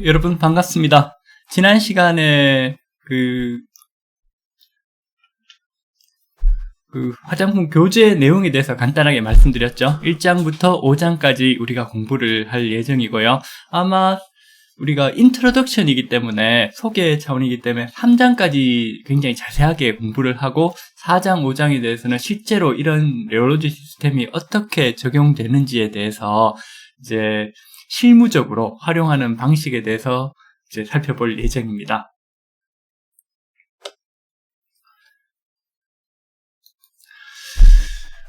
여러분 반갑습니다. 지난 시간에 그 화장품 교재 내용에 대해서 간단하게 말씀드렸죠. 1장부터 5장까지 우리가 공부를 할 예정이고요. 아마 우리가 인트로덕션이기 때문에 소개 차원이기 때문에 3장까지 굉장히 자세하게 공부를 하고 4장, 5장에 대해서는 실제로 이런 레올로지 시스템이 어떻게 적용되는지에 대해서 이제 실무적으로 활용하는 방식에 대해서 이제 살펴볼 예정입니다.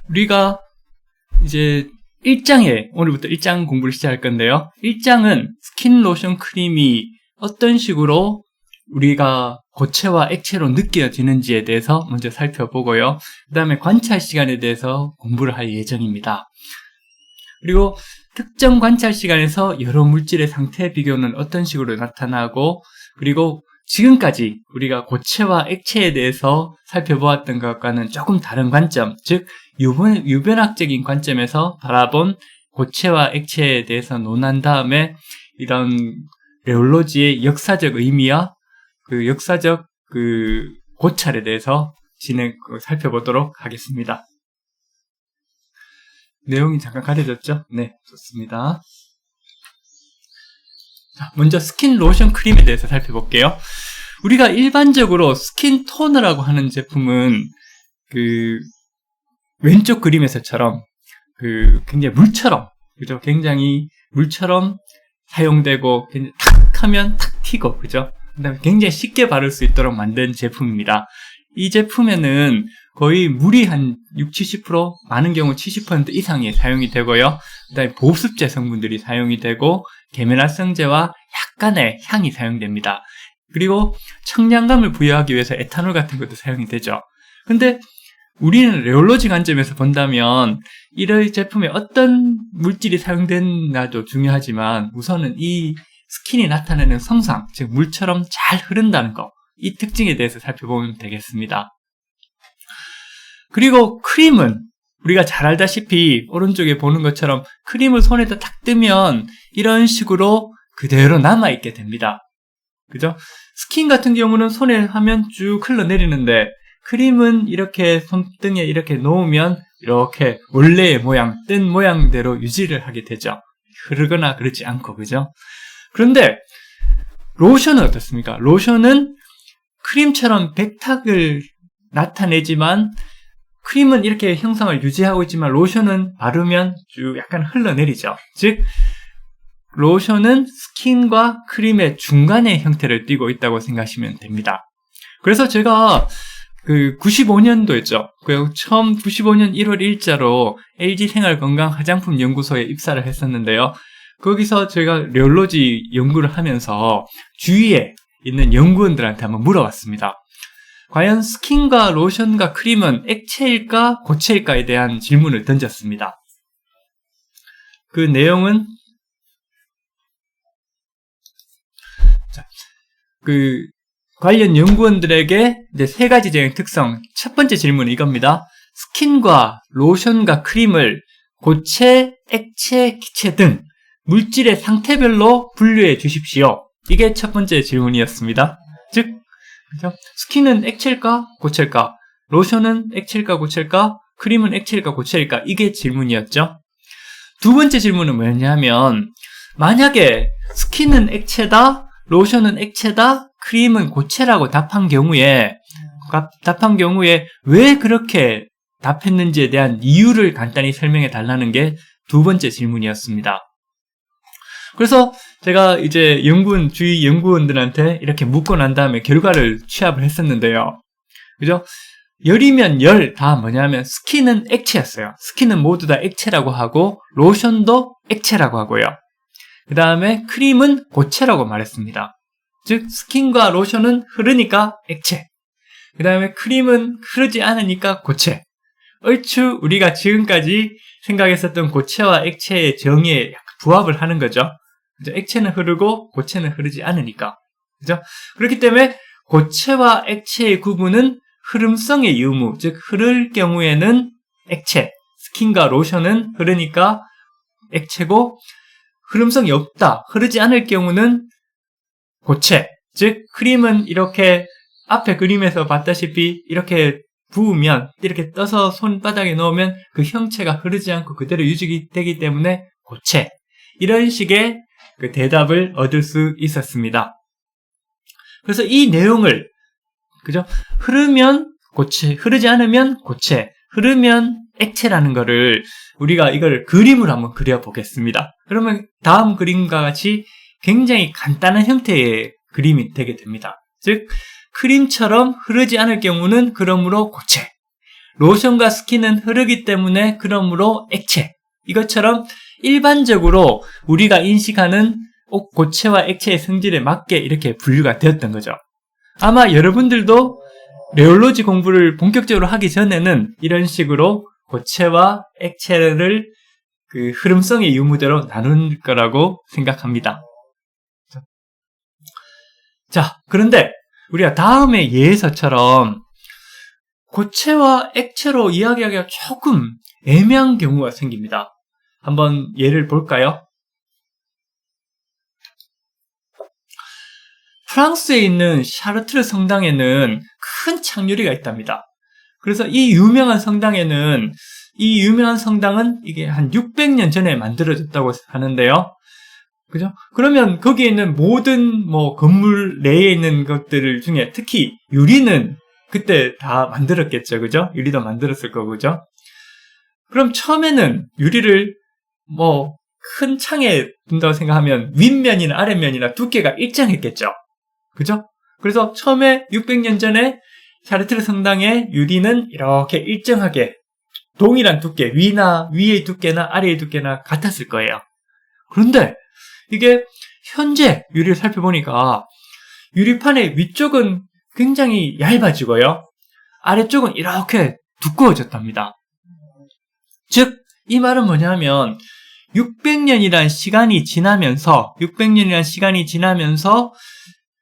우리가 이제 1장에 오늘부터 1장 공부를 시작할 건데요. 1장은 스킨 로션 크림이 어떤 식으로 우리가 고체와 액체로 느껴지는지에 대해서 먼저 살펴보고요. 그 다음에 관찰 시간에 대해서 공부를 할 예정입니다. 그리고 특정 관찰 시간에서 여러 물질의 상태 비교는 어떤 식으로 나타나고, 그리고 지금까지 우리가 고체와 액체에 대해서 살펴보았던 것과는 조금 다른 관점, 즉 유변학적인 관점에서 바라본 고체와 액체에 대해서 논한 다음에 이런 레올로지의 역사적 의미와 그 역사적 고찰에 대해서 살펴보도록 하겠습니다. 내용이 잠깐 가려졌죠? 네, 좋습니다. 자, 먼저 스킨 로션 크림에 대해서 살펴볼게요. 우리가 일반적으로 스킨 토너라고 하는 제품은 왼쪽 그림에서처럼 굉장히 물처럼, 그죠? 굉장히 물처럼 사용되고 탁 하면 탁 튀고, 그죠? 그다음에 굉장히 쉽게 바를 수 있도록 만든 제품입니다. 이 제품에는 거의 물이 한 60-70%, 많은 경우 70% 이상이 사용이 되고요. 그다음에 보습제 성분들이 사용이 되고 계면활성제와 약간의 향이 사용됩니다. 그리고 청량감을 부여하기 위해서 에탄올 같은 것도 사용이 되죠. 근데 우리는 레올로지 관점에서 본다면 이런 제품에 어떤 물질이 사용됐나도 중요하지만 우선은 이 스킨이 나타내는 성상, 즉 물처럼 잘 흐른다는 거, 이 특징에 대해서 살펴보면 되겠습니다. 그리고 크림은 우리가 잘 알다시피 오른쪽에 보는 것처럼 크림을 손에다 탁 뜨면 이런 식으로 그대로 남아있게 됩니다. 그죠? 스킨 같은 경우는 손에 하면 쭉 흘러내리는데 크림은 이렇게 손등에 이렇게 놓으면 이렇게 원래의 모양, 뜬 모양대로 유지를 하게 되죠. 흐르거나 그렇지 않고, 그죠? 그런데 로션은 어떻습니까? 로션은 크림처럼 백탁을 나타내지만 크림은 이렇게 형상을 유지하고 있지만 로션은 바르면 쭉 약간 흘러내리죠. 즉 로션은 스킨과 크림의 중간의 형태를 띠고 있다고 생각하시면 됩니다. 그래서 제가 95년도였죠. 처음 95년 1월 1일자로 LG생활건강 화장품 연구소에 입사를 했었는데요. 거기서 제가 레올로지 연구를 하면서 주위에 있는 연구원들한테 한번 물어봤습니다. 과연 스킨과 로션과 크림은 액체일까 고체일까에 대한 질문을 던졌습니다. 그 내용은 관련 연구원들에게 이제 3가지적인 특성, 첫 번째 질문은 이겁니다. 스킨과 로션과 크림을 고체, 액체, 기체 등 물질의 상태별로 분류해 주십시오. 이게 첫 번째 질문이었습니다. 즉, 그죠? 스킨은 액체일까 고체일까? 로션은 액체일까 고체일까? 크림은 액체일까 고체일까? 이게 질문이었죠. 두 번째 질문은 뭐였냐면, 만약에 스킨은 액체다, 로션은 액체다, 크림은 고체라고 답한 경우에 왜 그렇게 답했는지에 대한 이유를 간단히 설명해 달라는 게 두 번째 질문이었습니다. 그래서 제가 이제 주위 연구원들한테 이렇게 묻고 난 다음에 결과를 취합을 했었는데요. 그죠? 열이면 열 다 뭐냐면 스킨은 액체였어요. 스킨은 모두 다 액체라고 하고 로션도 액체라고 하고요. 그 다음에 크림은 고체라고 말했습니다. 즉 스킨과 로션은 흐르니까 액체, 그 다음에 크림은 흐르지 않으니까 고체. 얼추 우리가 지금까지 생각했었던 고체와 액체의 정의에 부합을 하는 거죠. 그죠? 액체는 흐르고 고체는 흐르지 않으니까. 그죠? 그렇기 때문에 고체와 액체의 구분은 흐름성의 유무, 즉 흐를 경우에는 액체, 스킨과 로션은 흐르니까 액체고, 흐름성이 없다, 흐르지 않을 경우는 고체, 즉 크림은 이렇게 앞에 그림에서 봤다시피 이렇게 부으면, 이렇게 떠서 손바닥에 넣으면 그 형체가 흐르지 않고 그대로 유지되기 때문에 고체. 이런 식의 그 대답을 얻을 수 있었습니다. 그래서 이 내용을, 그죠? 흐르면 고체, 흐르지 않으면 고체, 흐르면 액체라는 거를 우리가 이걸 그림으로 한번 그려보겠습니다. 그러면 다음 그림과 같이 굉장히 간단한 형태의 그림이 되게 됩니다. 즉, 크림처럼 흐르지 않을 경우는 그러므로 고체, 로션과 스킨은 흐르기 때문에 그러므로 액체. 이것처럼 일반적으로 우리가 인식하는 고체와 액체의 성질에 맞게 이렇게 분류가 되었던 거죠. 아마 여러분들도 레올로지 공부를 본격적으로 하기 전에는 이런 식으로 고체와 액체를 그 흐름성의 유무대로 나눌 거라고 생각합니다. 자, 그런데 우리가 다음의 예에서처럼 고체와 액체로 이야기하기가 조금 애매한 경우가 생깁니다. 한번 예를 볼까요? 프랑스에 있는 샤르트르 성당에는 큰 창유리가 있답니다. 그래서 이 유명한 성당은 이게 한 600년 전에 만들어졌다고 하는데요. 그죠? 그러면 거기에 있는 모든 건물 내에 있는 것들 중에 특히 유리는 그때 다 만들었겠죠. 그죠? 유리도 만들었을 거고, 그죠? 그럼 처음에는 유리를 큰 창에 둔다고 생각하면 윗면이나 아랫면이나 두께가 일정했겠죠. 그죠? 그래서 처음에 600년 전에 샤르트르 성당의 유리는 이렇게 일정하게 동일한 두께, 위의 두께나 아래의 두께나 같았을 거예요. 그런데 이게 현재 유리를 살펴보니까 유리판의 위쪽은 굉장히 얇아지고요. 아래쪽은 이렇게 두꺼워졌답니다. 즉, 이 말은 뭐냐면 600년이란 시간이 지나면서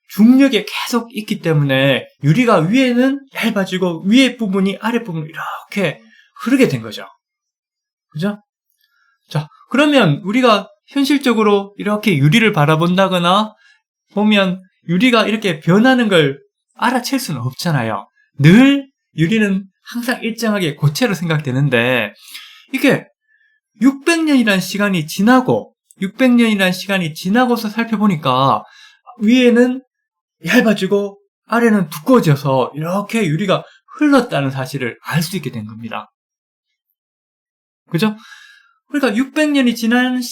중력이 계속 있기 때문에 유리가 위에는 얇아지고 위에 부분이 아래 부분으로 이렇게 흐르게 된 거죠. 그죠? 자, 그러면 우리가 현실적으로 이렇게 유리를 바라본다거나 보면 유리가 이렇게 변하는 걸 알아챌 수는 없잖아요. 늘 유리는 항상 일정하게 고체로 생각되는데 이게 600년이라는 시간이 지나고서 살펴보니까 위에는 얇아지고 아래는 두꺼워져서 이렇게 유리가 흘렀다는 사실을 알 수 있게 된 겁니다. 그죠? 그러니까 600년이라는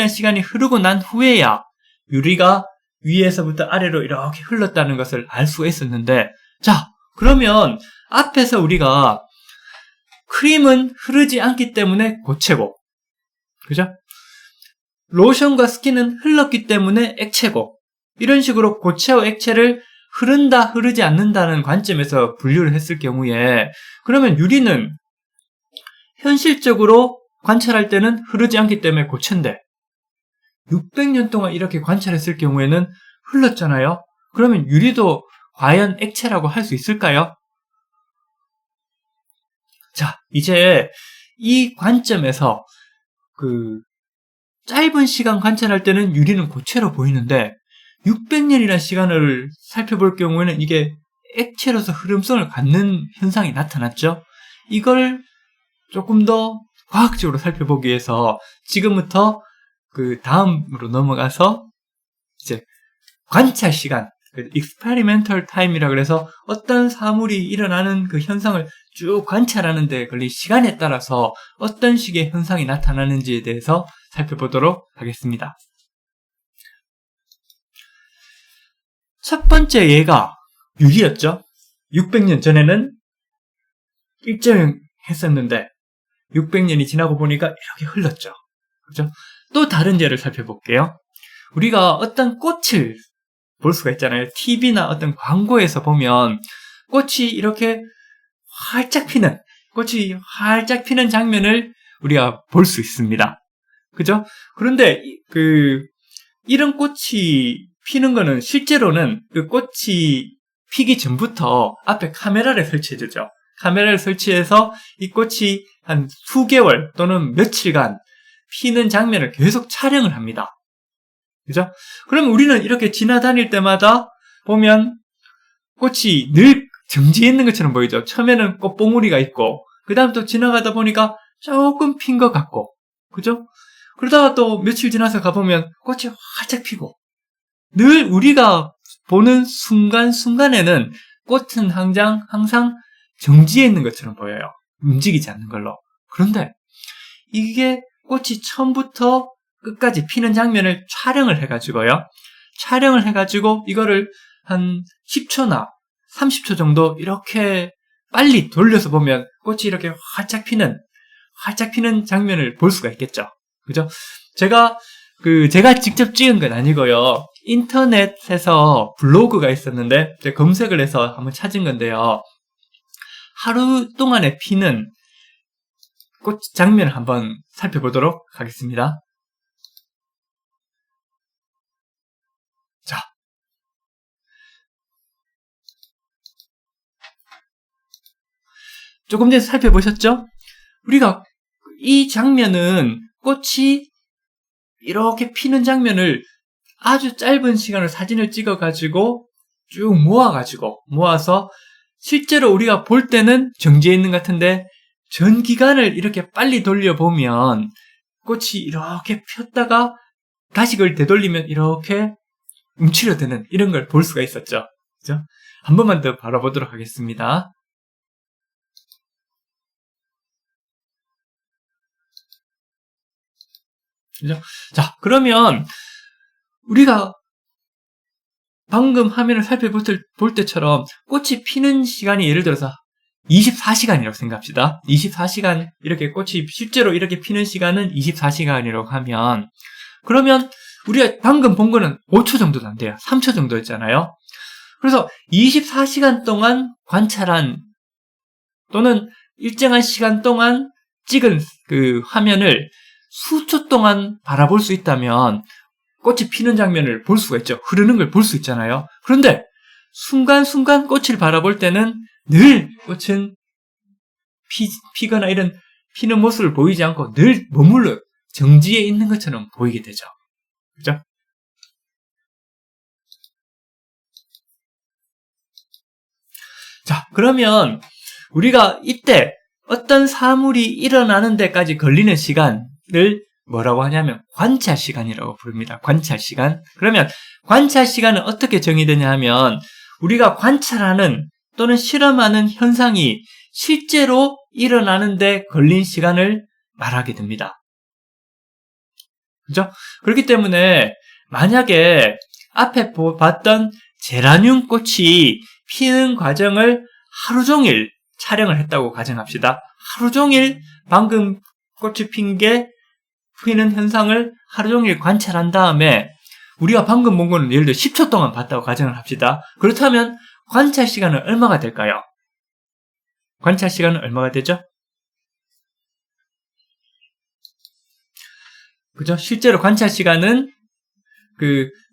시간이 흐르고 난 후에야 유리가 위에서부터 아래로 이렇게 흘렀다는 것을 알 수가 있었는데, 자, 그러면 앞에서 우리가 크림은 흐르지 않기 때문에 고체고, 그죠? 로션과 스킨은 흘렀기 때문에 액체고, 이런 식으로 고체와 액체를 흐른다, 흐르지 않는다는 관점에서 분류를 했을 경우에, 그러면 유리는 현실적으로 관찰할 때는 흐르지 않기 때문에 고체인데 600년 동안 이렇게 관찰했을 경우에는 흘렀잖아요. 그러면 유리도 과연 액체라고 할 수 있을까요? 자, 이제 이 관점에서 짧은 시간 관찰할 때는 유리는 고체로 보이는데 600년이라는 시간을 살펴볼 경우에는 이게 액체로서 흐름성을 갖는 현상이 나타났죠. 이걸 조금 더 과학적으로 살펴보기 위해서 지금부터 다음으로 넘어가서 이제 관찰 시간, experimental time이라고 그래서 어떤 사물이 일어나는 그 현상을 쭉 관찰하는 데 걸린 시간에 따라서 어떤 식의 현상이 나타나는지에 대해서 살펴보도록 하겠습니다. 첫 번째 예가 유리였죠. 600년 전에는 일정했었는데 600년이 지나고 보니까 이렇게 흘렀죠. 그죠? 또 다른 예를 살펴볼게요. 우리가 어떤 꽃을 볼 수가 있잖아요. TV나 어떤 광고에서 보면 꽃이 활짝 피는 장면을 우리가 볼 수 있습니다. 그죠? 그런데 이런 꽃이 피는 거는 실제로는 그 꽃이 피기 전부터 앞에 카메라를 설치해주죠. 카메라를 설치해서 이 꽃이 한 수개월 또는 며칠간 피는 장면을 계속 촬영을 합니다. 그죠? 그럼 우리는 이렇게 지나다닐 때마다 보면 꽃이 늘 정지해 있는 것처럼 보이죠? 처음에는 꽃봉우리가 있고, 그 다음 또 지나가다 보니까 조금 핀 것 같고, 그죠? 그러다가 또 며칠 지나서 가보면 꽃이 활짝 피고, 늘 우리가 보는 순간순간에는 꽃은 항상 정지해 있는 것처럼 보여요. 움직이지 않는 걸로. 그런데 이게 꽃이 처음부터 끝까지 피는 장면을 촬영을 해가지고요. 촬영을 해가지고 이거를 한 10초나 30초 정도 이렇게 빨리 돌려서 보면 꽃이 이렇게 활짝 피는 장면을 볼 수가 있겠죠. 그죠? 제가 직접 찍은 건 아니고요. 인터넷에서 블로그가 있었는데 제가 검색을 해서 한번 찾은 건데요. 하루 동안에 피는 꽃 장면을 한번 살펴보도록 하겠습니다. 자, 조금 전에 살펴보셨죠? 우리가 이 장면은 꽃이 이렇게 피는 장면을 아주 짧은 시간을 사진을 찍어가지고 쭉 모아서 실제로 우리가 볼 때는 정지해 있는 것 같은데 전 기간을 이렇게 빨리 돌려보면 꽃이 이렇게 폈다가 다시 그걸 되돌리면 이렇게 움츠려드는 이런 걸 볼 수가 있었죠. 그죠? 한 번만 더 바라보도록 하겠습니다. 그죠? 자, 그러면 우리가 방금 화면을 살펴볼 때처럼 꽃이 피는 시간이 예를 들어서 24시간이라고 생각합시다. 24시간 이렇게 꽃이 실제로 이렇게 피는 시간은 24시간이라고 하면 그러면 우리가 방금 본 거는 5초 정도도 안 돼요. 3초 정도였잖아요. 그래서 24시간 동안 관찰한 또는 일정한 시간 동안 찍은 그 화면을 수초 동안 바라볼 수 있다면 꽃이 피는 장면을 볼 수가 있죠. 흐르는 걸 볼 수 있잖아요. 그런데 순간순간 꽃을 바라볼 때는 늘 꽃은 피거나 이런 피는 모습을 보이지 않고 늘 머물러 정지해 있는 것처럼 보이게 되죠. 그죠? 자, 그러면 우리가 이때 어떤 사물이 일어나는 데까지 걸리는 시간을 뭐라고 하냐면 관찰 시간이라고 부릅니다. 관찰 시간. 그러면 관찰 시간은 어떻게 정의되냐 하면 우리가 관찰하는 또는 실험하는 현상이 실제로 일어나는 데 걸린 시간을 말하게 됩니다. 그죠? 그렇기 때문에 만약에 앞에 봤던 제라늄 꽃이 피는 과정을 하루 종일 촬영을 했다고 가정합시다. 하루 종일 방금 꽃이 피는 현상을 하루 종일 관찰한 다음에 우리가 방금 본 거는 예를 들어 10초 동안 봤다고 가정을 합시다. 그렇다면 관찰 시간은 얼마가 될까요? 관찰 시간은 얼마가 되죠? 그죠? 실제로 관찰 시간은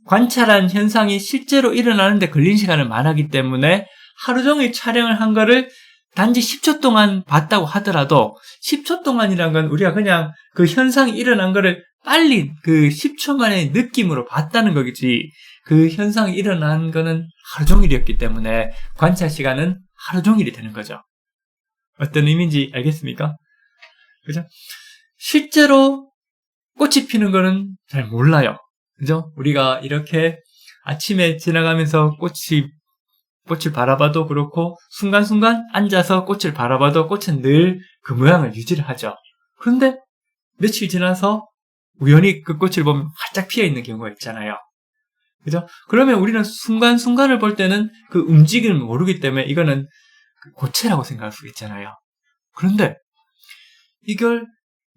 관찰한 현상이 실제로 일어나는데 걸린 시간을 말하기 때문에 하루 종일 촬영을 한 거를 단지 10초 동안 봤다고 하더라도 10초 동안이란 건 우리가 그냥 그 현상이 일어난 거를 빨리 10초 만에 느낌으로 봤다는 거겠지. 그 현상이 일어난 거는 하루 종일이었기 때문에 관찰 시간은 하루 종일이 되는 거죠. 어떤 의미인지 알겠습니까? 그죠? 실제로 꽃이 피는 거는 잘 몰라요. 그죠? 우리가 이렇게 아침에 지나가면서 꽃을 바라봐도 그렇고 순간순간 앉아서 꽃을 바라봐도 꽃은 늘 그 모양을 유지를 하죠. 그런데 며칠 지나서 우연히 그 꽃을 보면 활짝 피어있는 경우가 있잖아요. 그죠? 그러면 우리는 순간순간을 볼 때는 그 움직임을 모르기 때문에 이거는 고체라고 생각할 수 있잖아요. 그런데 이걸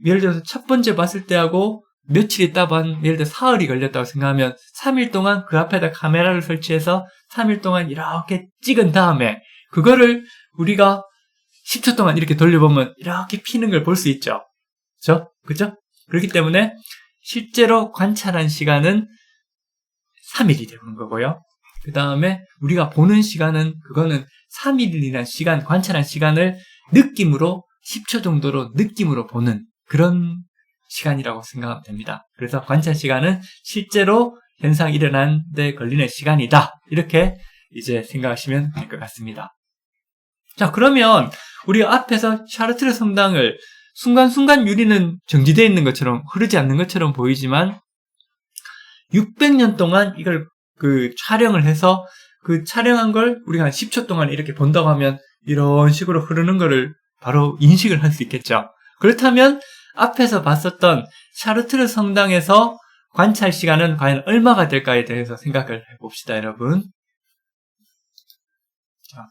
예를 들어서 첫 번째 봤을 때하고 며칠 있다 예를 들어 사흘이 걸렸다고 생각하면 3일 동안 그 앞에다 카메라를 설치해서 3일 동안 이렇게 찍은 다음에 그거를 우리가 10초 동안 이렇게 돌려보면 이렇게 피는 걸 볼 수 있죠. 그죠? 그렇기 때문에 실제로 관찰한 시간은 3일이 되는 거고요. 그 다음에 우리가 보는 시간은 그거는 3일이라는 시간, 관찰한 시간을 느낌으로 10초 정도로 느낌으로 보는 그런 시간이라고 생각하면 됩니다. 그래서 관찰 시간은 실제로 현상이 일어나는 데 걸리는 시간이다. 이렇게 이제 생각하시면 될 것 같습니다. 자, 그러면 우리 앞에서 샤르트르 성당을 순간순간 유리는 정지되어 있는 것처럼 흐르지 않는 것처럼 보이지만 600년 동안 이걸 촬영을 해서 그 촬영한 걸 우리가 한 10초 동안 이렇게 본다고 하면 이런 식으로 흐르는 거를 바로 인식을 할 수 있겠죠. 그렇다면 앞에서 봤었던 샤르트르 성당에서 관찰 시간은 과연 얼마가 될까에 대해서 생각을 해봅시다, 여러분. 자,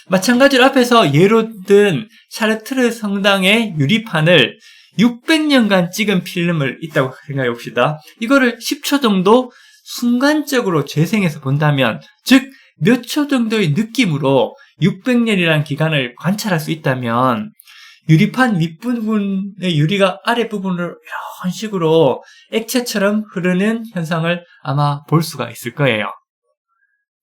마찬가지로 앞에서 예로 든 샤르트르 성당의 유리판을 600년간 찍은 필름을 있다고 생각해 봅시다. 이거를 10초 정도 순간적으로 재생해서 본다면, 즉 몇 초 정도의 느낌으로 600년이라는 기간을 관찰할 수 있다면 유리판 윗부분의 유리가 아랫부분으로 이런 식으로 액체처럼 흐르는 현상을 아마 볼 수가 있을 거예요.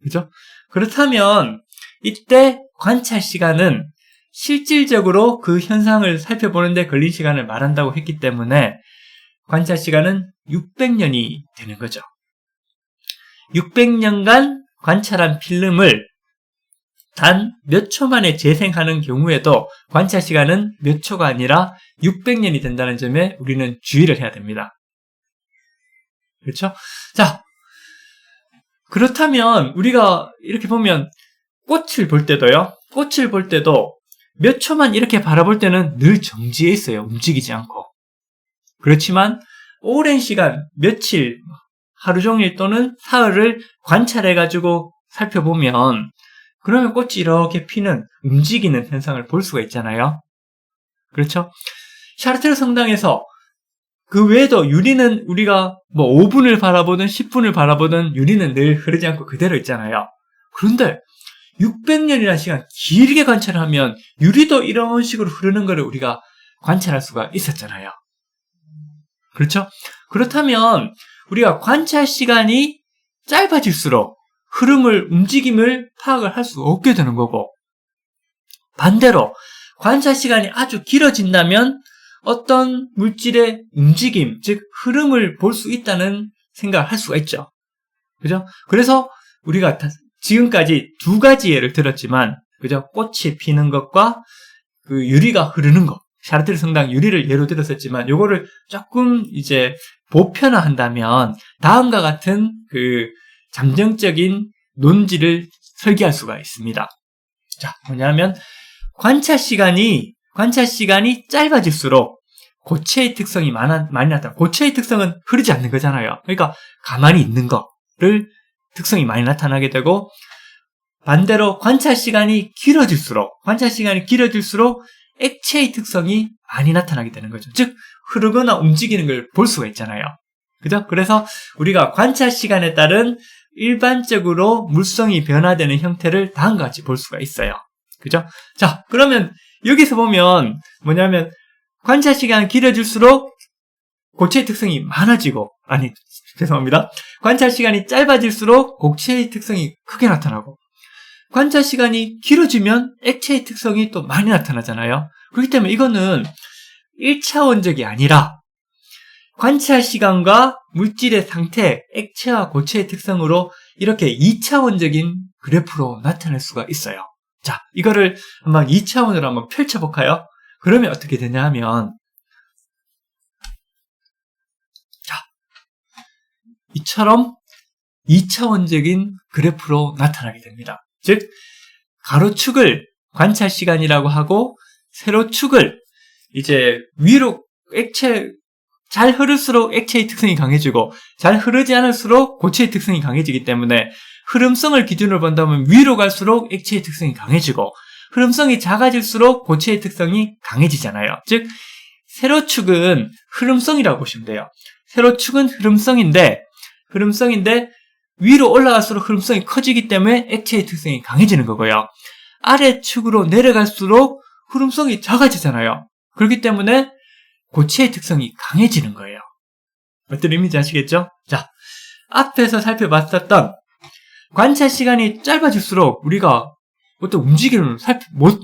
그죠? 그렇다면 이때 관찰 시간은 실질적으로 그 현상을 살펴보는데 걸린 시간을 말한다고 했기 때문에 관찰 시간은 600년이 되는 거죠. 600년간 관찰한 필름을 단 몇 초 만에 재생하는 경우에도 관찰 시간은 몇 초가 아니라 600년이 된다는 점에 우리는 주의를 해야 됩니다. 그렇죠? 자, 그렇다면 우리가 이렇게 보면 꽃을 볼 때도요. 꽃을 볼 때도 몇 초만 이렇게 바라볼 때는 늘 정지해 있어요. 움직이지 않고. 그렇지만 오랜 시간, 며칠, 하루 종일 또는 사흘을 관찰해가지고 살펴보면 그러면 꽃이 이렇게 피는, 움직이는 현상을 볼 수가 있잖아요. 그렇죠? 샤르트르 성당에서 그 외에도 유리는 우리가 5분을 바라보든 10분을 바라보든 유리는 늘 흐르지 않고 그대로 있잖아요. 그런데 600년이라는 시간 길게 관찰하면 유리도 이런 식으로 흐르는 것을 우리가 관찰할 수가 있었잖아요. 그렇죠? 그렇다면 우리가 관찰 시간이 짧아질수록 흐름을, 움직임을 파악을 할 수 없게 되는 거고, 반대로 관찰 시간이 아주 길어진다면 어떤 물질의 움직임, 즉 흐름을 볼 수 있다는 생각을 할 수가 있죠. 그죠? 그래서 우리가 지금까지 두 가지 예를 들었지만, 그죠? 꽃이 피는 것과 그 유리가 흐르는 것, 샤르트르 성당 유리를 예로 들었었지만, 요거를 조금 이제 보편화한다면 다음과 같은 잠정적인 논지를 설계할 수가 있습니다. 자, 뭐냐면 관찰 시간이 짧아질수록 고체의 특성이 많이 나타나. 고체의 특성은 흐르지 않는 거잖아요. 그러니까 가만히 있는 거를 특성이 많이 나타나게 되고, 반대로 관찰 시간이 길어질수록 액체의 특성이 많이 나타나게 되는 거죠. 즉 흐르거나 움직이는 걸 볼 수가 있잖아요. 그죠? 그래서 우리가 관찰 시간에 따른 일반적으로 물성이 변화되는 형태를 다음과 같이 볼 수가 있어요. 그죠? 자, 그러면 여기서 보면 뭐냐면 관찰 시간이 길어질수록 고체의 특성이 많아지고, 관찰 시간이 짧아질수록 고체의 특성이 크게 나타나고, 관찰 시간이 길어지면 액체의 특성이 또 많이 나타나잖아요. 그렇기 때문에 이거는 1차원적이 아니라 관찰 시간과 물질의 상태, 액체와 고체의 특성으로 이렇게 2차원적인 그래프로 나타낼 수가 있어요. 자, 이거를 한번 2차원으로 한번 펼쳐볼까요? 그러면 어떻게 되냐 하면, 자, 이처럼 2차원적인 그래프로 나타나게 됩니다. 즉, 가로축을 관찰 시간이라고 하고, 세로축을 이제 위로 잘 흐를수록 액체의 특성이 강해지고, 잘 흐르지 않을수록 고체의 특성이 강해지기 때문에 흐름성을 기준으로 본다면 위로 갈수록 액체의 특성이 강해지고, 흐름성이 작아질수록 고체의 특성이 강해지잖아요. 즉 세로축은 흐름성이라고 보시면 돼요. 세로축은 흐름성인데 위로 올라갈수록 흐름성이 커지기 때문에 액체의 특성이 강해지는 거고요. 아래축으로 내려갈수록 흐름성이 작아지잖아요. 그렇기 때문에 고체의 특성이 강해지는 거예요. 어떤 의미인지 아시겠죠? 자, 앞에서 살펴봤었던 관찰 시간이 짧아질수록 우리가 어떤 움직임을 못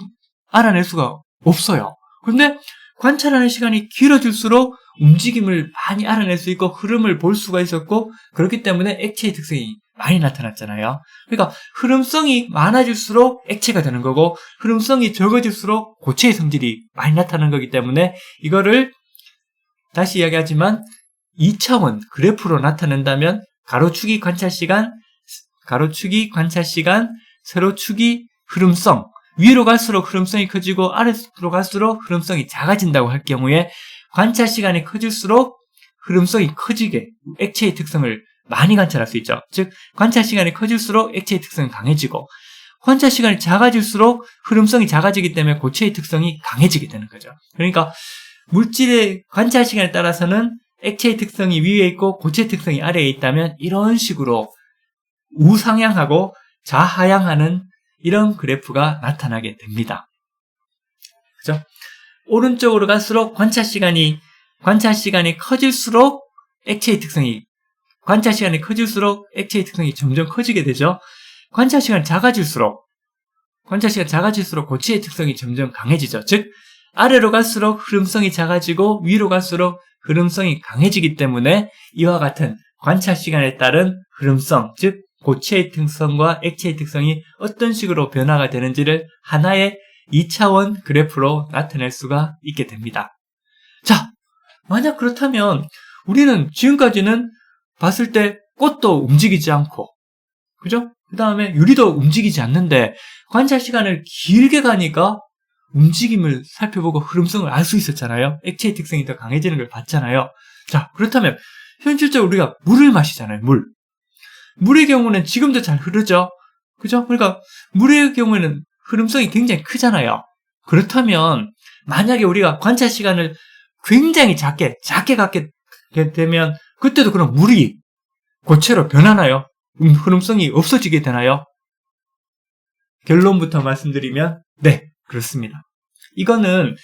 알아낼 수가 없어요. 그런데 관찰하는 시간이 길어질수록 움직임을 많이 알아낼 수 있고 흐름을 볼 수가 있었고 그렇기 때문에 액체의 특성이 많이 나타났잖아요. 그러니까 흐름성이 많아질수록 액체가 되는 거고 흐름성이 적어질수록 고체의 성질이 많이 나타나는 거기 때문에 이거를 다시 이야기하지만 2차원 그래프로 나타낸다면 가로축이 관찰시간, 세로축이 흐름성, 위로 갈수록 흐름성이 커지고 아래로 갈수록 흐름성이 작아진다고 할 경우에 관찰시간이 커질수록 흐름성이 커지게 액체의 특성을 많이 관찰할 수 있죠. 즉 관찰시간이 커질수록 액체의 특성이 강해지고 관찰시간이 작아질수록 흐름성이 작아지기 때문에 고체의 특성이 강해지게 되는 거죠. 그러니까 물질의 관찰시간에 따라서는 액체의 특성이 위에 있고 고체의 특성이 아래에 있다면 이런 식으로 우상향하고 좌하향하는 이런 그래프가 나타나게 됩니다. 그죠? 오른쪽으로 갈수록 관찰시간이 커질수록 액체의 특성이 점점 커지게 되죠. 관찰시간이 작아질수록 고체의 특성이 점점 강해지죠. 즉 아래로 갈수록 흐름성이 작아지고 위로 갈수록 흐름성이 강해지기 때문에 이와 같은 관찰시간에 따른 흐름성, 즉 고체의 특성과 액체의 특성이 어떤 식으로 변화가 되는지를 하나의 2차원 그래프로 나타낼 수가 있게 됩니다. 자, 만약 그렇다면 우리는 지금까지는 봤을 때 꽃도 움직이지 않고, 그죠? 그 다음에 유리도 움직이지 않는데 관찰시간을 길게 가니까 움직임을 살펴보고 흐름성을 알 수 있었잖아요. 액체의 특성이 더 강해지는 걸 봤잖아요. 자, 그렇다면 현실적으로 우리가 물을 마시잖아요. 물의 경우는 지금도 잘 흐르죠. 그죠? 그러니까 물의 경우에는 흐름성이 굉장히 크잖아요. 그렇다면 만약에 우리가 관찰 시간을 굉장히 작게 갖게 되면 그때도 그럼 물이 고체로 변하나요? 흐름성이 없어지게 되나요? 결론부터 말씀드리면 네, 그렇습니다. 이거는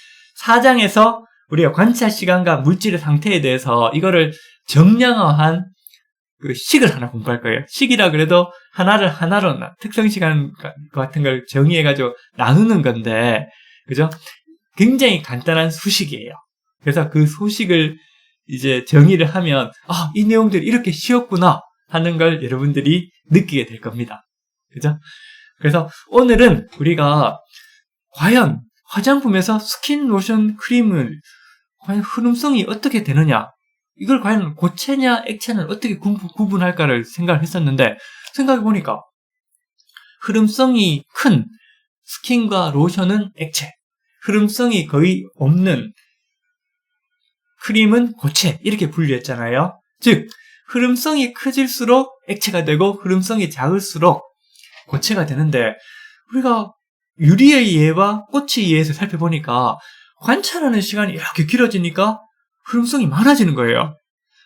4장에서 우리가 관찰 시간과 물질의 상태에 대해서 이거를 정량화한 그 식을 하나 공부할 거예요. 식이라 그래도 하나로 특성 시간 같은 걸 정의해가지고 나누는 건데, 그죠? 굉장히 간단한 수식이에요. 그래서 그 수식을 이제 정의를 하면, 이 내용들이 이렇게 쉬웠구나 하는 걸 여러분들이 느끼게 될 겁니다. 그죠? 그래서 오늘은 우리가 과연 화장품에서 스킨, 로션, 크림을 과연 흐름성이 어떻게 되느냐, 이걸 과연 고체냐 액체는 어떻게 구분할까를 생각을 했었는데 생각해보니까 흐름성이 큰 스킨과 로션은 액체, 흐름성이 거의 없는 크림은 고체, 이렇게 분류했잖아요. 즉 흐름성이 커질수록 액체가 되고 흐름성이 작을수록 고체가 되는데 우리가 유리의 예와 꽃의 예에서 살펴보니까 관찰하는 시간이 이렇게 길어지니까 흐름성이 많아지는 거예요.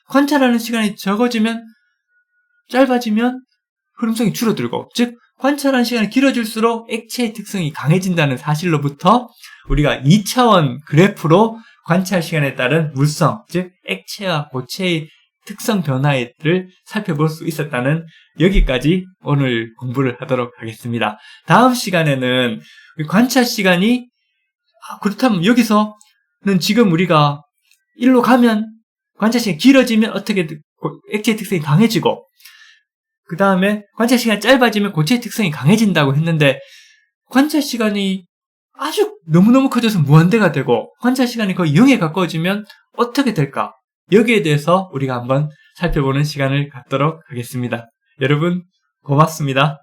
관찰하는 시간이 짧아지면 흐름성이 줄어들고, 즉 관찰하는 시간이 길어질수록 액체의 특성이 강해진다는 사실로부터 우리가 2차원 그래프로 관찰 시간에 따른 물성, 즉 액체와 고체의 특성 변화를 살펴볼 수 있었다는, 여기까지 오늘 공부를 하도록 하겠습니다. 다음 시간에는 관찰 시간이 그렇다면 여기서는 지금 우리가 일로 가면 관찰 시간이 길어지면 어떻게 액체의 특성이 강해지고, 그 다음에 관찰 시간이 짧아지면 고체의 특성이 강해진다고 했는데 관찰 시간이 아주 너무너무 커져서 무한대가 되고 관찰 시간이 거의 0에 가까워지면 어떻게 될까? 여기에 대해서 우리가 한번 살펴보는 시간을 갖도록 하겠습니다. 여러분 고맙습니다.